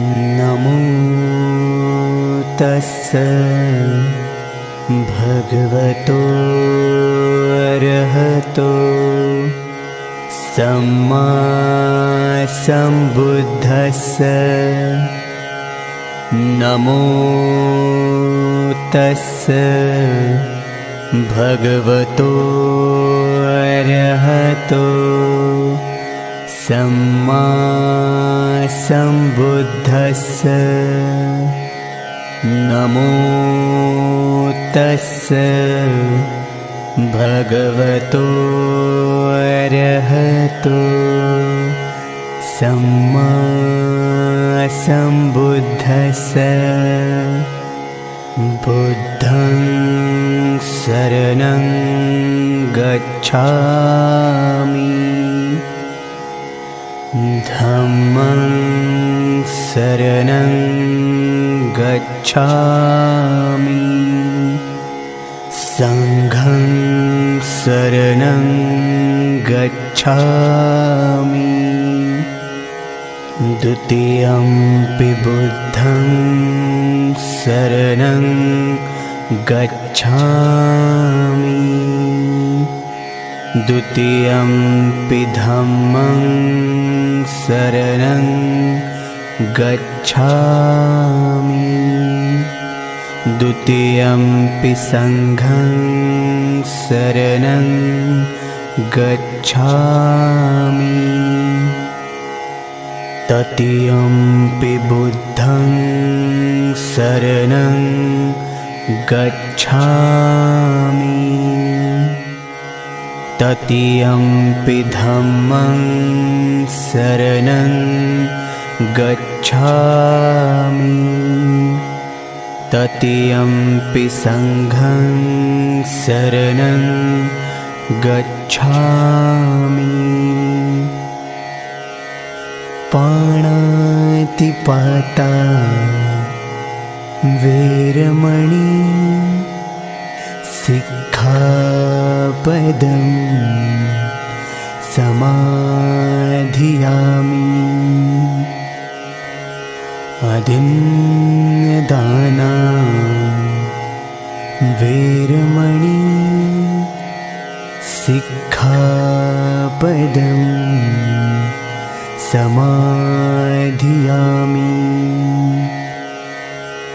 नमो तस्स भगवतो अरहतो सम्मा सम्बुद्धस्स। नमो तस्स भगवतो अरहतो सम्मा सम्बुद्धस्स। नमो तस्स भगवतो अरहतो सम्मा सम्बुद्धस्स। बुद्धं शरणं गच्छामि, धम्मं शरणं गच्छामि, संघं शरणं गच्छामि, द्वितीयंपि बुद्धं शरणं गच्छामि, द्वितीयंपि धम्मं शरणं गच्छामि, द्वितीयंपि संघं शरणं गच्छामि, तृतीयंपि बुद्धं शरणं गच्छामि, तृतीयंपि धम्मं शरणं गच्छामि, तृतीयंपि संघं शरणं गच्छामि। पाणातिपाता वेरमणि सिक्खापदं समाधियामि, अदिन्नदाना वेरमणि सिक्खापदं समाधियामि,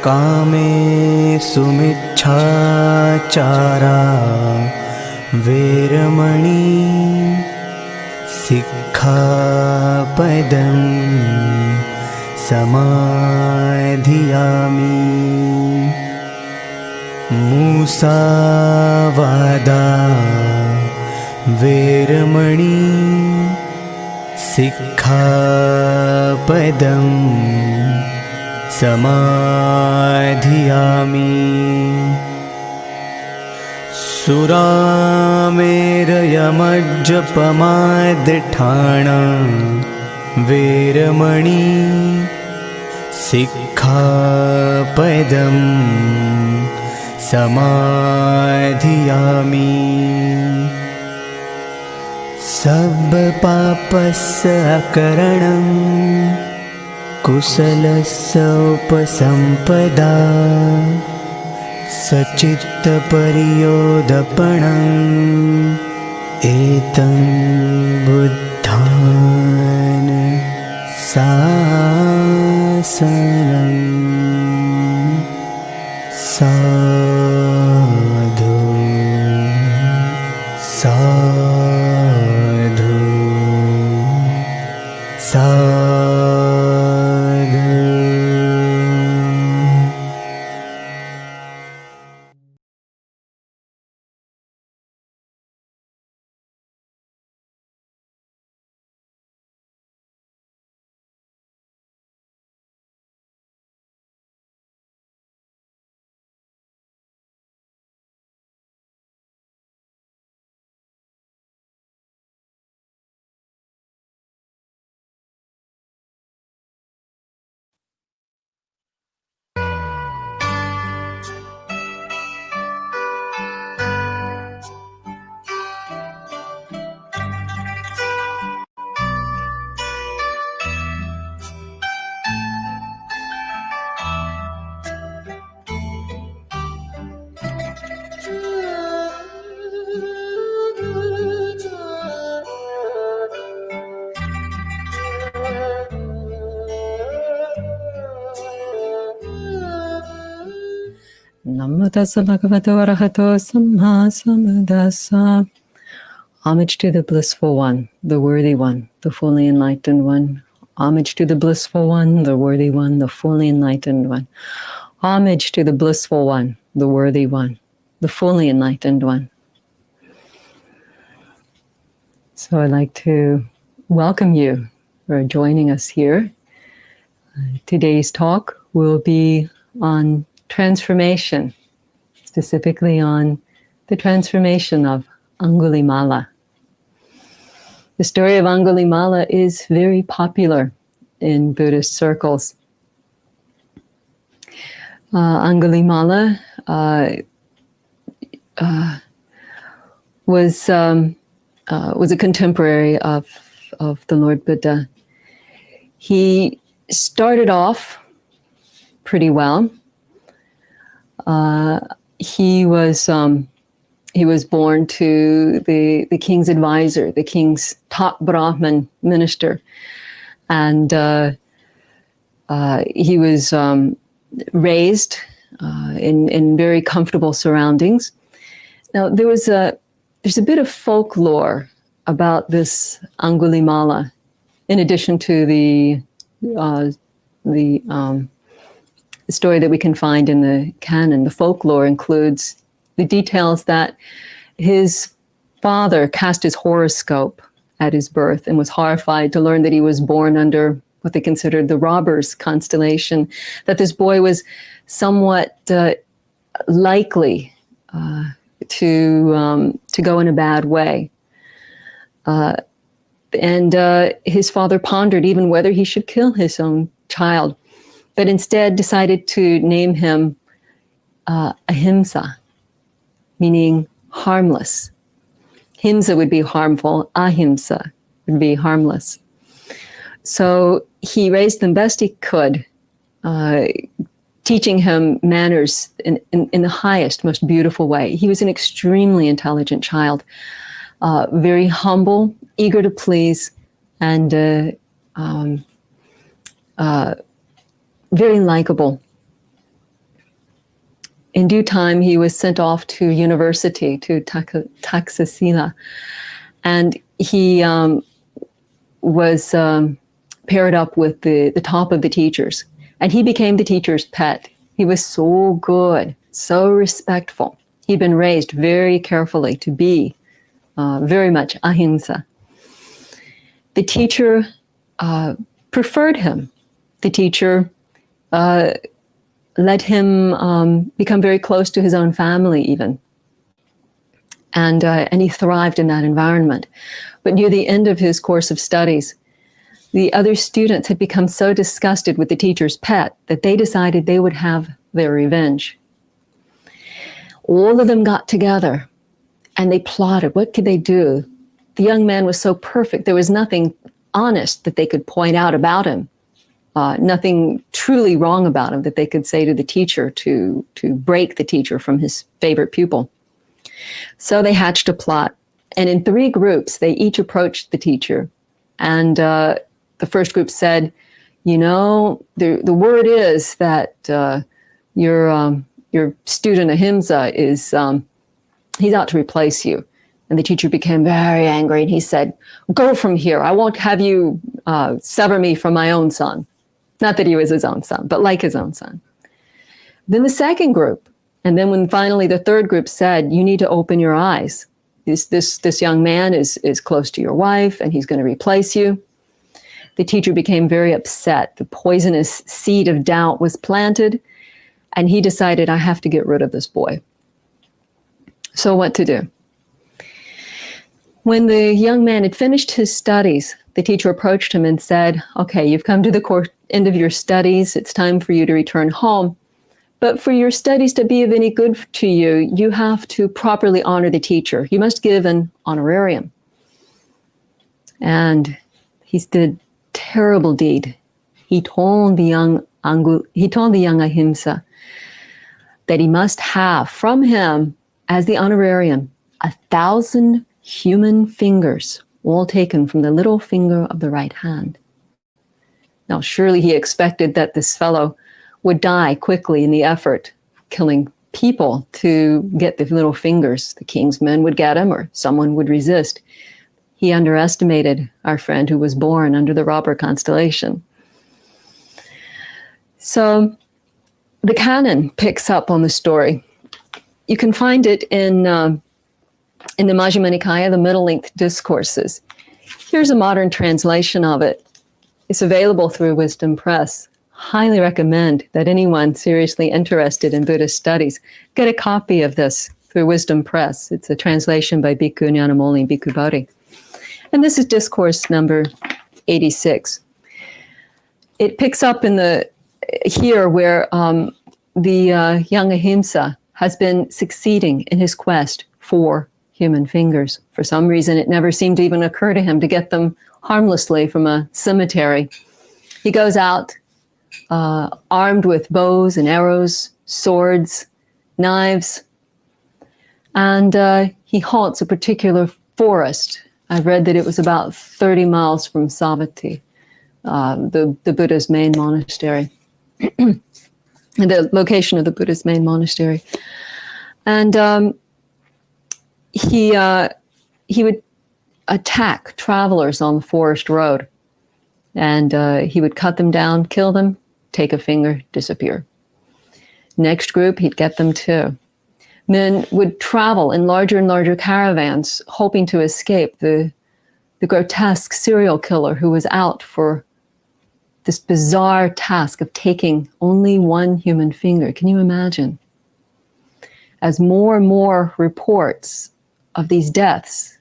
कामेषु मिच्छाचारा वेरमणि सिक्खापदं समाधियामि, मुसावादा वेरमणि सिक्खापदं समाधियामि, सुरामेरयमज्जपमादठाना वेरमणि सिक्खापदं समाधियामि सर्वपापस्य अकरणं कुशलस्य उपसम्पदा सच्चित्तपरियोदपणम् एतं बुद्धान् शासनम् साधु साधु साधु. Namo tassa bhagavato arahato samma sambuddhassa. Homage to the blissful one, the worthy one, the fully enlightened one. Homage to the blissful one, the worthy one, the fully enlightened one. Homage to the blissful one, the worthy one, the fully enlightened one. So I'd like to welcome you for joining us here. Today's talk will be on transformation, specifically on the transformation of Angulimala. The story of Angulimala is very popular in Buddhist circles. Angulimala was a contemporary of the Lord Buddha. He started off pretty well. He was born to the king's advisor, the king's top Brahmin minister, and he was raised in very comfortable surroundings. Now there's a bit of folklore about this Angulimala, in addition to the story that we can find in the canon. The folklore includes the details that his father cast his horoscope at his birth and was horrified to learn that he was born under what they considered the robbers constellation, that this boy was somewhat likely to go in a bad way. And his father pondered even whether he should kill his own child, but instead decided to name him Ahimsa, meaning harmless. Himsa would be harmful, ahimsa would be harmless. So he raised them best he could, teaching him manners in the highest, most beautiful way. He was an extremely intelligent child, very humble, eager to please, and very likable. In due time, he was sent off to university, to Taxila, and he was paired up with the top of the teachers, and he became the teacher's pet. He was so good, so respectful. He'd been raised very carefully to be very much ahimsa. The teacher preferred him. The teacher let him become very close to his own family even. And he thrived in that environment. But near the end of his course of studies, the other students had become so disgusted with the teacher's pet that they decided they would have their revenge. All of them got together and they plotted. What could they do? The young man was so perfect. There was nothing honest that they could point out about him. Nothing truly wrong about him that they could say to the teacher to break the teacher from his favorite pupil. So they hatched a plot. And in 3 groups, they each approached the teacher. And the first group said, you know, the word is that your student Ahimsa is, he's out to replace you. And the teacher became very angry and he said, go from here. I won't have you sever me from my own son. Not that he was his own son, but like his own son. Then the second group, and then when finally the third group said, you need to open your eyes. This young man is close to your wife and he's going to replace you. The teacher became very upset. The poisonous seed of doubt was planted and he decided, I have to get rid of this boy. So what to do? When the young man had finished his studies, the teacher approached him and said, okay, you've come to the end of your studies. It's time for you to return home. But for your studies to be of any good to you, you have to properly honor the teacher. You must give an honorarium. And he did a terrible deed. He told the young Ahimsa that he must have from him as the honorarium 1,000 human fingers, all taken from the little finger of the right hand. Now, surely he expected that this fellow would die quickly in the effort of killing people to get the little fingers. The king's men would get him or someone would resist. He underestimated our friend who was born under the robber constellation. So the canon picks up on the story. You can find it in the Majjhima Nikaya, the middle-length discourses. Here's a modern translation of it. It's available through Wisdom Press. Highly recommend that anyone seriously interested in Buddhist studies get a copy of this through Wisdom Press. It's a translation by Bhikkhu Nyanamoli and Bhikkhu Bodhi. And this is discourse number 86. It picks up here where the young Ahimsa has been succeeding in his quest for human fingers. For some reason, it never seemed to even occur to him to get them harmlessly from a cemetery. He goes out armed with bows and arrows, swords, knives, and he haunts a particular forest. I've read that it was about 30 miles from Savatthi, the Buddha's main monastery, the location of the Buddha's main monastery. And he would attack travelers on the forest road, and he would cut them down, kill them, take a finger, disappear. Next group, he'd get them too. Men would travel in larger and larger caravans, hoping to escape the grotesque serial killer who was out for this bizarre task of taking only one human finger. Can you imagine? As more and more reports of these deaths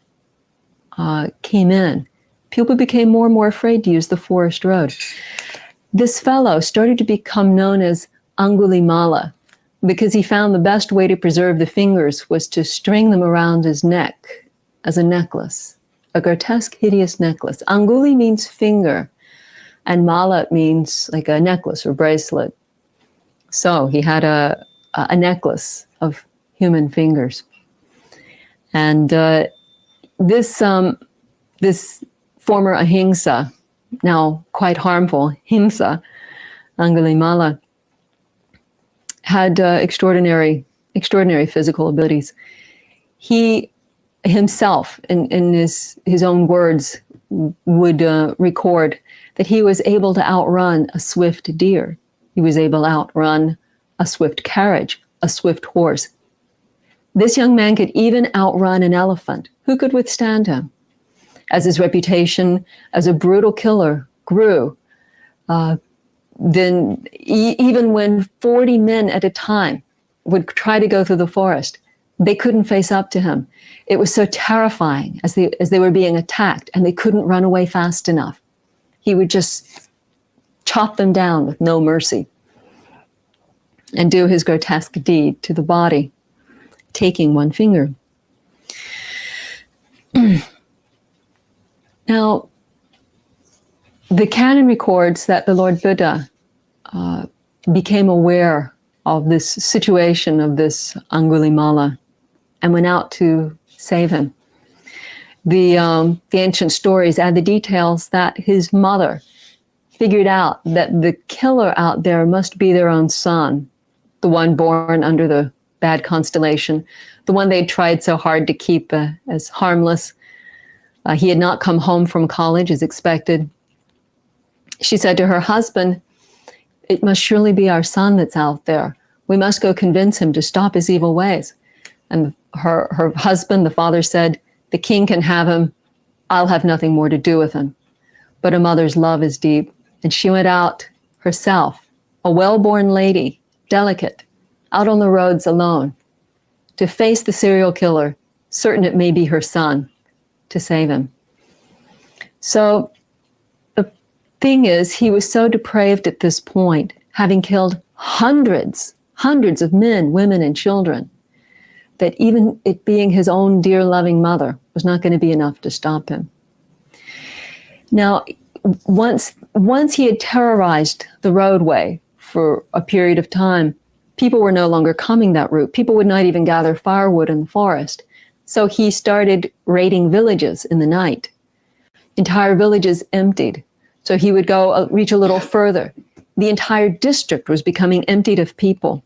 came in, people became more and more afraid to use the forest road. This fellow started to become known as Angulimala because he found the best way to preserve the fingers was to string them around his neck as a necklace, a grotesque, hideous necklace. Anguli means finger, and mala means like a necklace or bracelet. So he had a necklace of human fingers. And this former ahimsa, now quite harmful himsa, Angulimala, had extraordinary physical abilities. He himself, in his own words, would record that he was able to outrun a swift deer. He was able to outrun a swift carriage, a swift horse. This young man could even outrun an elephant. Who could withstand him? As his reputation as a brutal killer grew, then even when 40 men at a time would try to go through the forest, they couldn't face up to him. It was so terrifying as they were being attacked, and they couldn't run away fast enough. he would just chop them down with no mercy and do his grotesque deed to the body, taking one finger. Now, the canon records that the Lord Buddha became aware of this situation of this Angulimala and went out to save him. The ancient stories add the details that his mother figured out that the killer out there must be their own son, the one born under the bad constellation, the one they'd tried so hard to keep as harmless. He had not come home from college as expected. She said to her husband, "It must surely be our son that's out there. We must go convince him to stop his evil ways." And her husband, the father, said, "The king can have him. I'll have nothing more to do with him." But a mother's love is deep, and she went out herself, a well-born lady, delicate, out on the roads alone, to face the serial killer, certain it may be her son, to save him. So the thing is, he was so depraved at this point, having killed hundreds of men, women, and children, that even it being his own dear loving mother was not going to be enough to stop him. Now, once he had terrorized the roadway for a period of time, people were no longer coming that route. People would not even gather firewood in the forest. So he started raiding villages in the night. Entire villages emptied. So he would go reach a little further. The entire district was becoming emptied of people.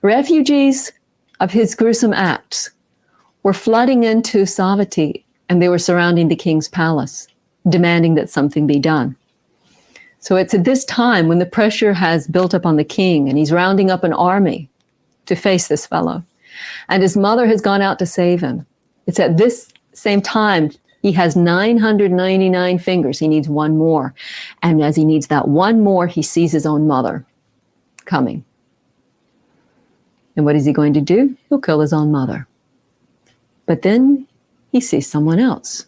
Refugees of his gruesome acts were flooding into Savatthi, and they were surrounding the king's palace, demanding that something be done. So it's at this time when the pressure has built up on the king, and he's rounding up an army to face this fellow. And his mother has gone out to save him. It's at this same time he has 999 fingers. He needs one more. And as he needs that one more, he sees his own mother coming. And what is he going to do? He'll kill his own mother. But then he sees someone else.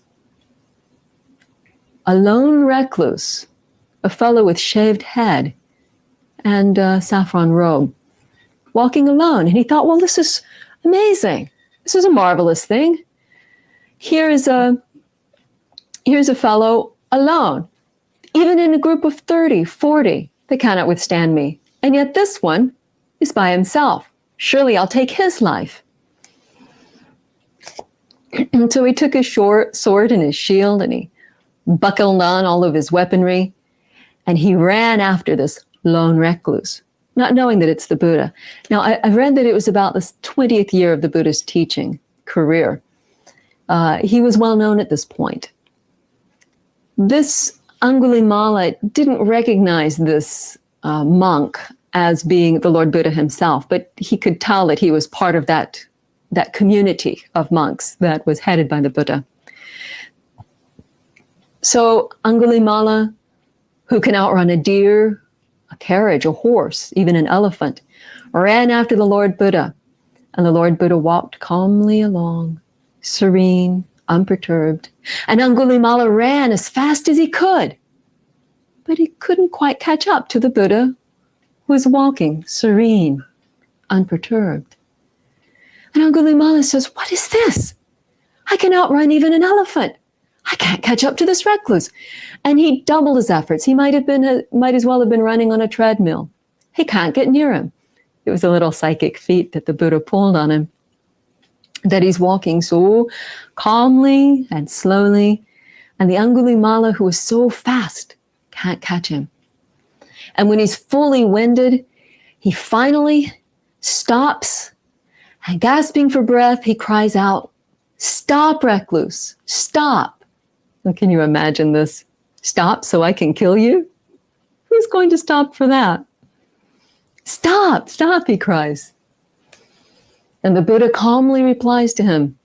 A lone recluse, a fellow with shaved head and a saffron robe, walking alone. And he thought, well, this is amazing. This is a marvelous thing. Here's a fellow alone. Even in a group of 30, 40, they cannot withstand me. And yet this one is by himself. Surely I'll take his life. So he took his sword and his shield, and he buckled on all of his weaponry, and he ran after this lone recluse, not knowing that it's the Buddha. Now, I've read that it was about the 20th year of the Buddha's teaching career. He was well known at this point. This Angulimala didn't recognize this monk as being the Lord Buddha himself, but he could tell that he was part of that community of monks that was headed by the Buddha. So Angulimala, who can outrun a deer, a carriage, a horse, even an elephant, ran after the Lord Buddha. And the Lord Buddha walked calmly along, serene, unperturbed. And Angulimala ran as fast as he could. But he couldn't quite catch up to the Buddha, who was walking serene, unperturbed. And Angulimala says, what is this? I can outrun even an elephant. I can't catch up to this recluse. And he doubled his efforts. He might as well have been running on a treadmill. He can't get near him. It was a little psychic feat that the Buddha pulled on him, that he's walking so calmly and slowly, and the Angulimala, who is so fast, can't catch him. And when he's fully winded, he finally stops, and gasping for breath, he cries out, "Stop, recluse, stop." Well, can you imagine this? Stop so I can kill you? Who's going to stop for that? Stop, stop, he cries. And the Buddha calmly replies to him,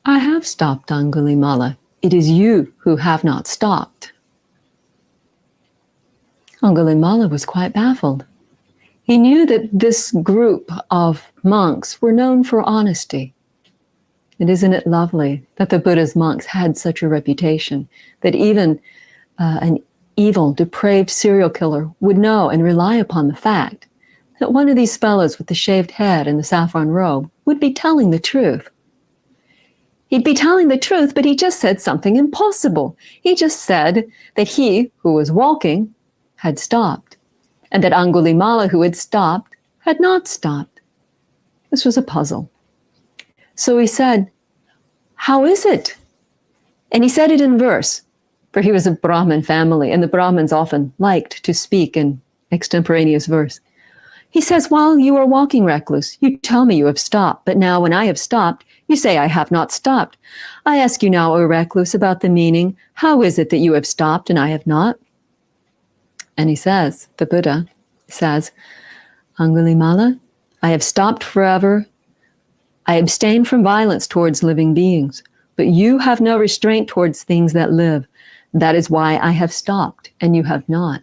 I have stopped, Angulimala. It is you who have not stopped. Angulimala was quite baffled. He knew that this group of monks were known for honesty. And isn't it lovely that the Buddha's monks had such a reputation, that even an evil, depraved serial killer would know and rely upon the fact that one of these fellows with the shaved head and the saffron robe would be telling the truth. He'd be telling the truth, but he just said something impossible. He just said that he, who was walking, had stopped, and that Angulimala, who had stopped, had not stopped. This was a puzzle. So he said, "How is it?" And he said it in verse, for he was of Brahmin family, and the Brahmins often liked to speak in extemporaneous verse. He says, "While you are walking, recluse, you tell me you have stopped, but now when I have stopped, you say I have not stopped. I ask you now, O recluse, about the meaning. How is it that you have stopped and I have not?" And he says, the Buddha says, "Angulimala, I have stopped forever. I abstain from violence towards living beings, but you have no restraint towards things that live. That is why I have stopped, and you have not."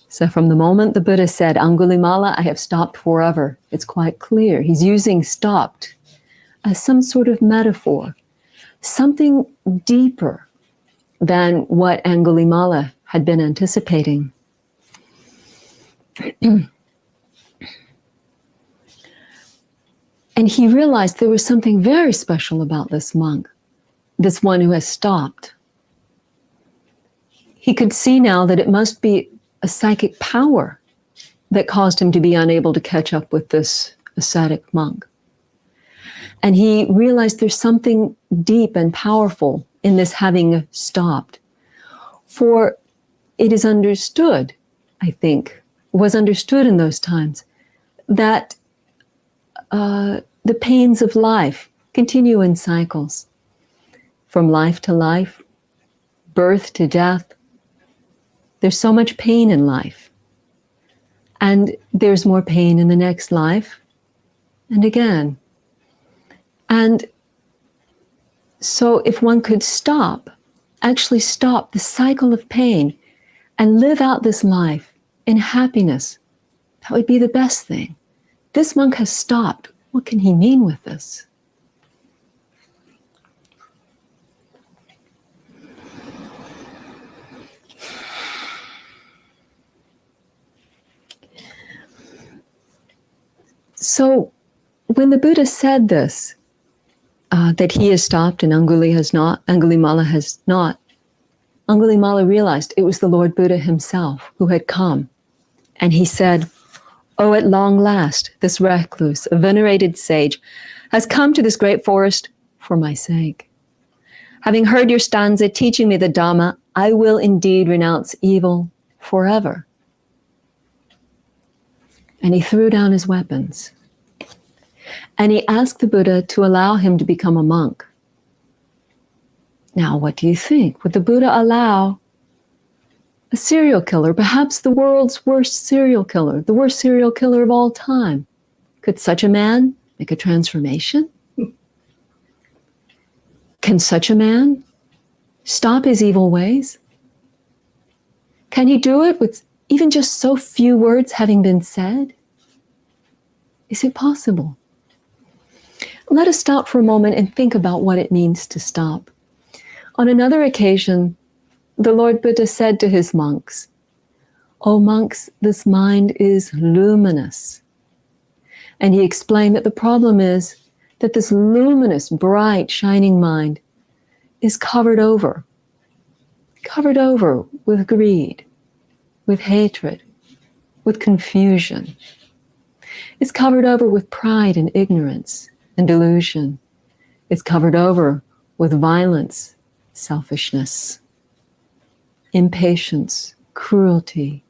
So from the moment the Buddha said, "Angulimala, I have stopped forever," it's quite clear. He's using stopped as some sort of metaphor, something deeper than what Angulimala had been anticipating. And he realized there was something very special about this monk, this one who has stopped. He could see now that it must be a psychic power that caused him to be unable to catch up with this ascetic monk. And he realized there's something deep and powerful in this having stopped. For it is understood, I think, was understood in those times, that the pains of life continue in cycles, from life to life, birth to death. There's so much pain in life. And there's more pain in the next life, and again. And so if one could actually stop the cycle of pain and live out this life in happiness, that would be the best thing. This monk has stopped. What can he mean with this? So when the Buddha said this, that he has stopped and Angulimala has not, Angulimala realized it was the Lord Buddha himself who had come. And he said, "Oh, at long last, this recluse, a venerated sage, has come to this great forest for my sake. Having heard your stanza teaching me the Dhamma, I will indeed renounce evil forever." And he threw down his weapons. And he asked the Buddha to allow him to become a monk. Now, what do you think? Would the Buddha allow a serial killer, perhaps the world's worst serial killer, the worst serial killer of all time? Could such a man make a transformation? Can such a man stop his evil ways? Can he do it with even just so few words having been said? Is it possible? Let us stop for a moment and think about what it means to stop. On another occasion, the Lord Buddha said to his monks, "O monks, this mind is luminous." And he explained that the problem is that this luminous, bright, shining mind is covered over with greed, with hatred, with confusion. It's covered over with pride and ignorance and delusion. It's covered over with violence, selfishness, impatience, cruelty,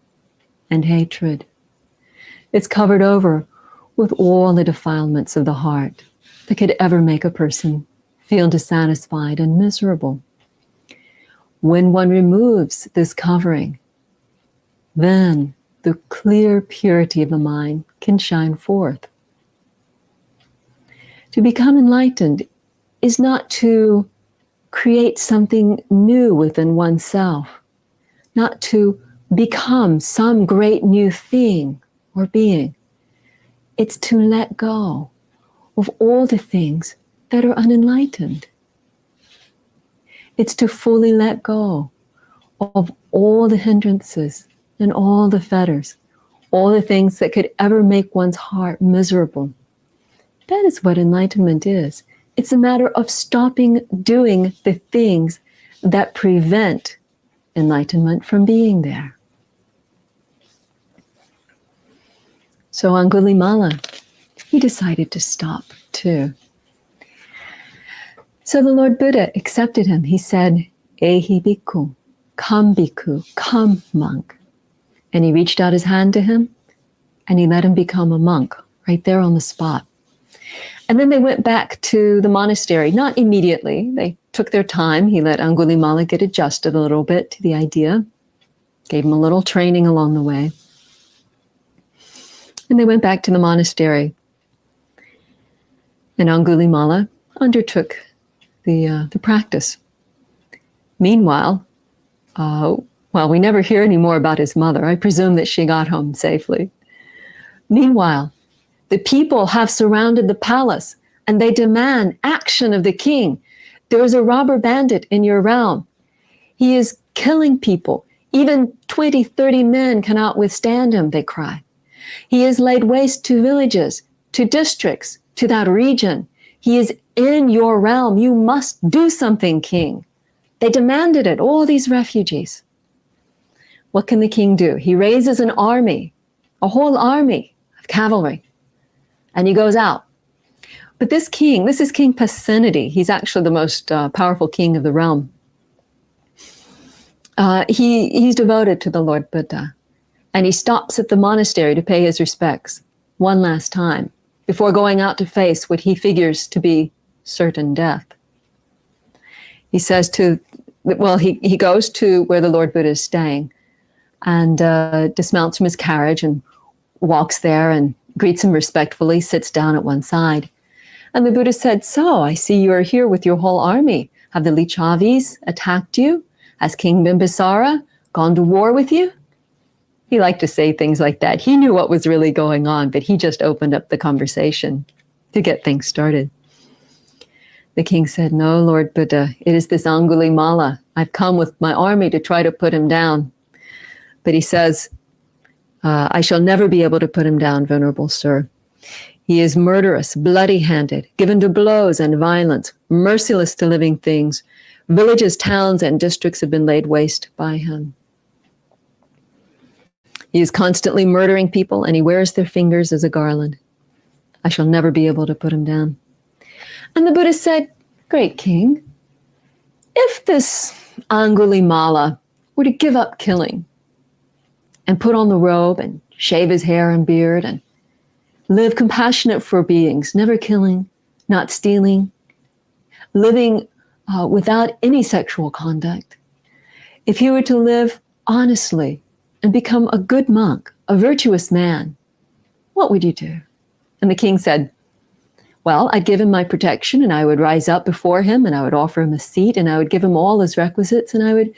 and hatred. It's covered over with all the defilements of the heart that could ever make a person feel dissatisfied and miserable. When one removes this covering, then the clear purity of the mind can shine forth. To become enlightened is not to create something new within oneself, not to become some great new thing or being. It's to let go of all the things that are unenlightened. It's to fully let go of all the hindrances and all the fetters, all the things that could ever make one's heart miserable. That is what enlightenment is. It's a matter of stopping doing the things that prevent enlightenment from being there. So Angulimala, he decided to stop too. So the Lord Buddha accepted him. He said, Ehi bhikkhu, come bhikkhu, come monk. And he reached out his hand to him and he let him become a monk right there on the spot. And then they went back to the monastery, not immediately. They took their time. He let Angulimala get adjusted a little bit to the idea, gave him a little training along the way. And they went back to the monastery. And Angulimala undertook the practice. Meanwhile, we never hear any more about his mother. I presume that she got home safely. Meanwhile, the people have surrounded the palace and they demand action of the king. There is a robber bandit in your realm. He is killing people. Even 20, 30 men cannot withstand him, they cry. He has laid waste to villages, to districts, to that region. He is in your realm. You must do something, king. They demanded it, all these refugees. What can the king do? He raises an army, a whole army of cavalry, and he goes out. But this king, this is King Pasenadi. He's actually the most powerful king of the realm. He's devoted to the Lord Buddha. And he stops at the monastery to pay his respects one last time before going out to face what he figures to be certain death. He says he goes to where the Lord Buddha is staying and dismounts from his carriage and walks there and greets him respectfully, sits down at one side. And the Buddha said, so, I see you are here with your whole army. Have the Lichavis attacked you? Has King Bimbisara gone to war with you? He liked to say things like that. He knew what was really going on, but he just opened up the conversation to get things started. The king said, no, Lord Buddha, it is this Angulimala. I've come with my army to try to put him down. But he says, I shall never be able to put him down, Venerable Sir. He is murderous, bloody-handed, given to blows and violence, merciless to living things. Villages, towns, and districts have been laid waste by him. He is constantly murdering people, and he wears their fingers as a garland. I shall never be able to put him down. And the Buddha said, great king, if this Angulimala were to give up killing and put on the robe and shave his hair and beard and live compassionate for beings, never killing, not stealing, living without any sexual conduct, if he were to live honestly and become a good monk, a virtuous man, what would you do? And the king said, well, I'd give him my protection and I would rise up before him and I would offer him a seat and I would give him all his requisites and I would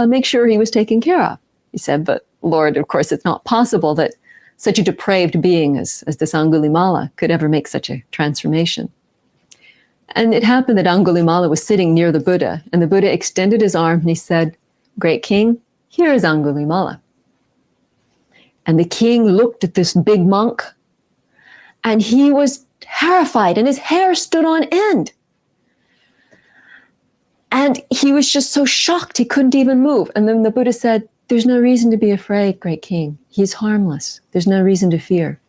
make sure he was taken care of. He said, but Lord, of course, it's not possible that such a depraved being as this Angulimala could ever make such a transformation. And it happened that Angulimala was sitting near the Buddha and the Buddha extended his arm and he said, great king, here is Angulimala. And the king looked at this big monk and he was terrified and his hair stood on end. And he was just so shocked he couldn't even move. And then the Buddha said, there's no reason to be afraid, great king. He's harmless. There's no reason to fear.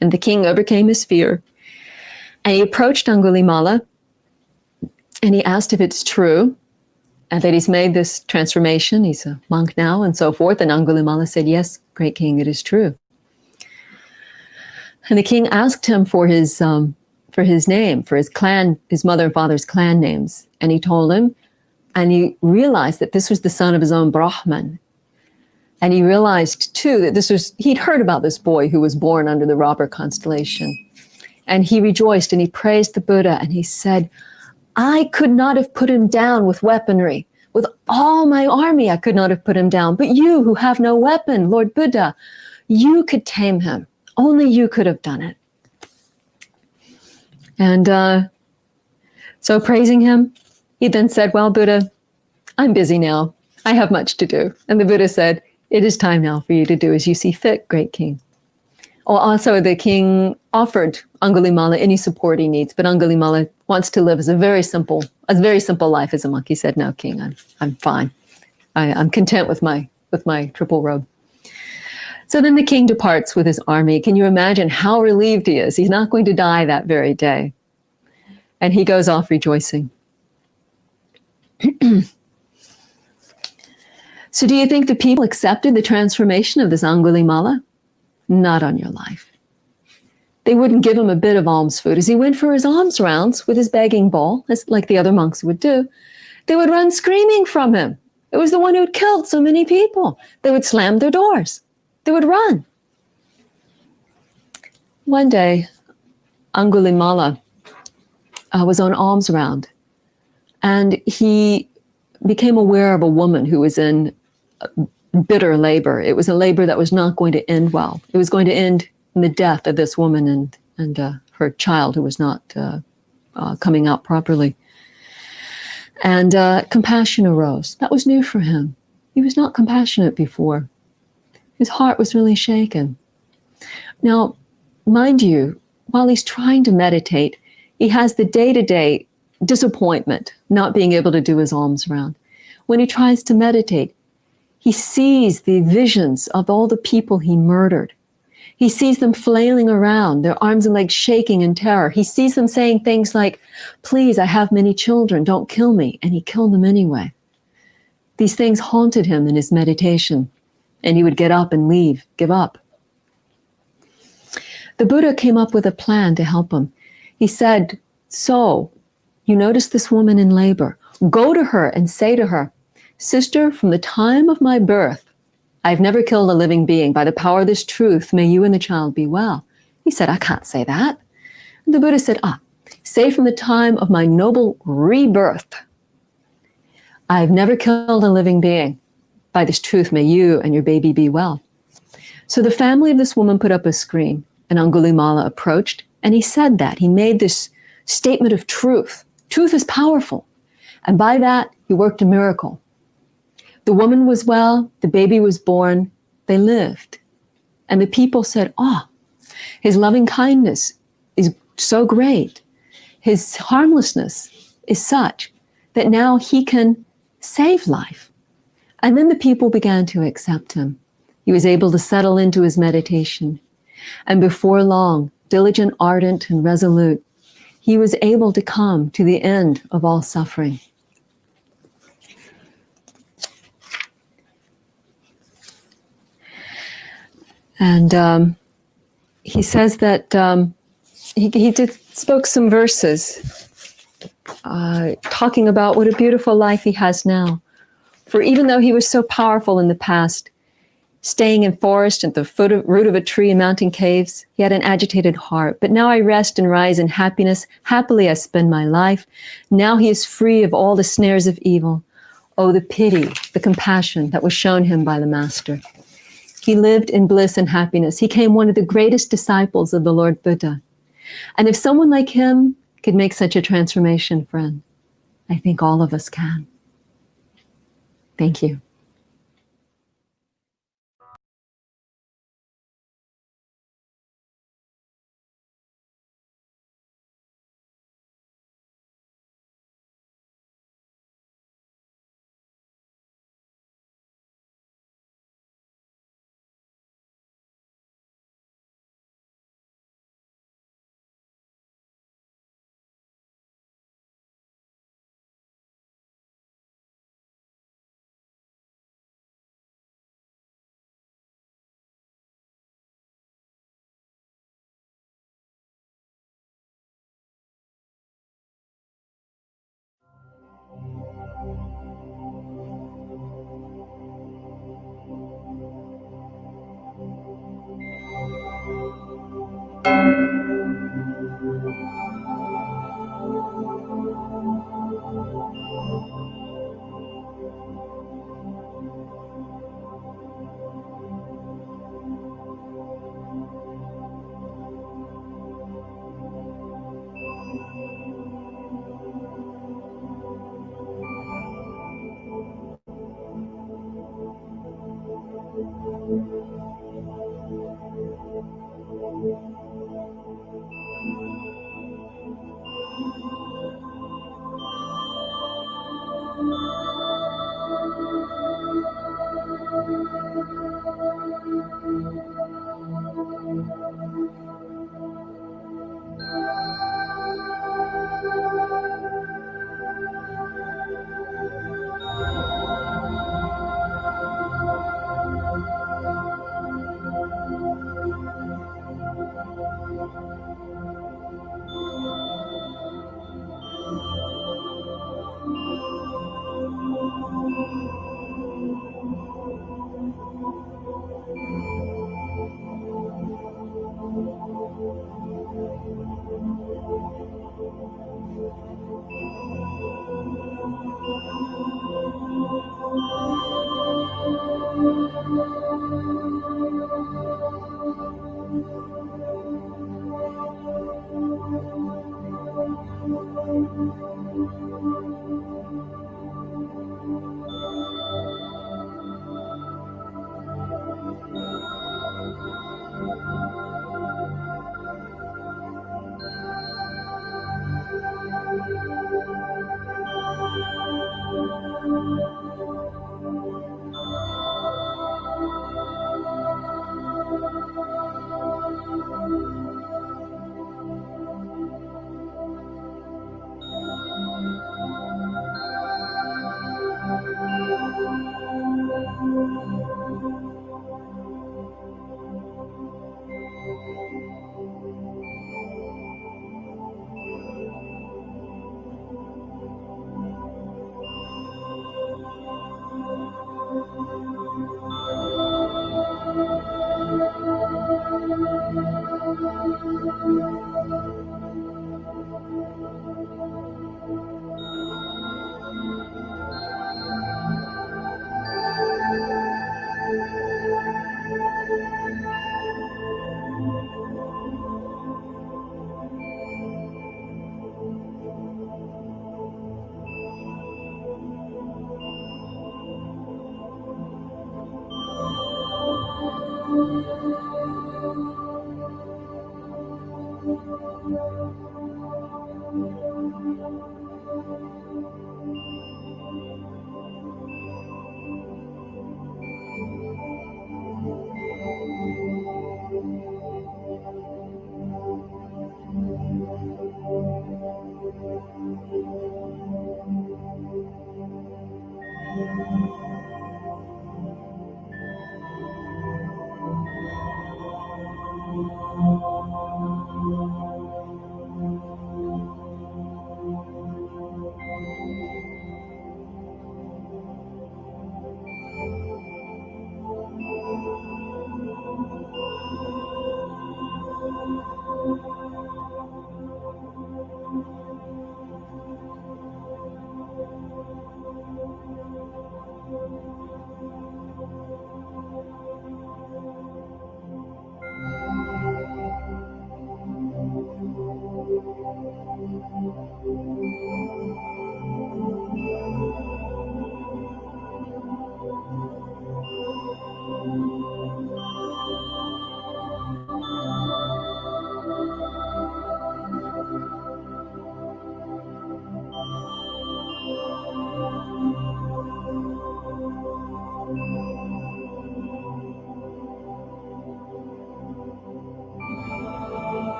And the king overcame his fear and he approached Angulimala and he asked if it's true and that he's made this transformation, he's a monk now, and so forth. And Angulimala said, yes, great king, it is true. And the king asked him for his name, for his clan, his mother and father's clan names. And he told him, and he realized that this was the son of his own Brahman. And he realized too that he'd heard about this boy who was born under the robber constellation. And he rejoiced and he praised the Buddha and he said, I could not have put him down with weaponry. With all my army, I could not have put him down. But you who have no weapon, Lord Buddha, you could tame him. Only you could have done it. And so praising him, He then said, well, Buddha, I'm busy now. I have much to do. And the Buddha said, it is time now for you to do as you see fit, great king. Also, the king offered Angulimala any support he needs, but Angulimala wants to live as a very simple life as a monk. He said, no, king, I'm fine. I'm content with my triple robe. So then the king departs with his army. Can you imagine how relieved he is? He's not going to die that very day. And he goes off rejoicing. So do you think the people accepted the transformation of this Angulimala? Not on your life. They wouldn't give him a bit of alms food. As he went for his alms rounds with his begging bowl, as like the other monks would do, they would run screaming from him. It was the one who had killed so many people. They would slam their doors. They would run. One day, Angulimala was on alms round, and he became aware of a woman who was in bitter labor. It was a labor that was not going to end well. It was going to end in the death of this woman and her child who was not coming out properly. And compassion arose. That was new for him. He was not compassionate before. His heart was really shaken. Now, mind you, while he's trying to meditate, he has the day-to-day disappointment, not being able to do his alms round. When he tries to meditate, he sees the visions of all the people he murdered. He sees them flailing around, their arms and legs shaking in terror. He sees them saying things like, please, I have many children, don't kill me. And he killed them anyway. These things haunted him in his meditation, and he would get up and leave, give up. The Buddha came up with a plan to help him. He said, so, you notice this woman in labor. Go to her and say to her, sister, from the time of my birth, I've never killed a living being. By the power of this truth, may you and the child be well. He said, I can't say that. And the Buddha said, say from the time of my noble rebirth, I've never killed a living being. By this truth, may you and your baby be well. So the family of this woman put up a screen, and Angulimala approached, and he said that. He made this statement of truth. Truth is powerful. And by that, he worked a miracle. The woman was well, the baby was born, they lived. And the people said, his loving kindness is so great. His harmlessness is such that now he can save life. And then the people began to accept him. He was able to settle into his meditation. And before long, diligent, ardent, and resolute, he was able to come to the end of all suffering. And he says that he spoke some verses talking about what a beautiful life he has now. For even though he was so powerful in the past, staying in forest at the root of a tree in mountain caves, he had an agitated heart. But now I rest and rise in happiness. Happily I spend my life. Now he is free of all the snares of evil. Oh, the pity, the compassion that was shown him by the Master. He lived in bliss and happiness. He became one of the greatest disciples of the Lord Buddha. And if someone like him could make such a transformation, friend, I think all of us can. Thank you.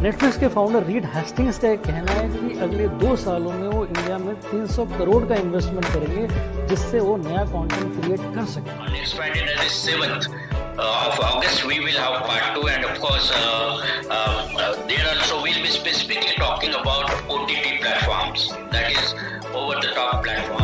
Netflix के founder read Hastings का एक कहना है कि अगले 2 सालों में वो इंडिया में 300 करोड़ का इन्वेस्टमेंट करेंगे जिससे वो नया कंटेंट क्रिएट कर सके. Next Friday, that is 7th of August, we will have part 2, and of course, there also we'll be specifically talking about OTT platforms, that is over-the-top platforms.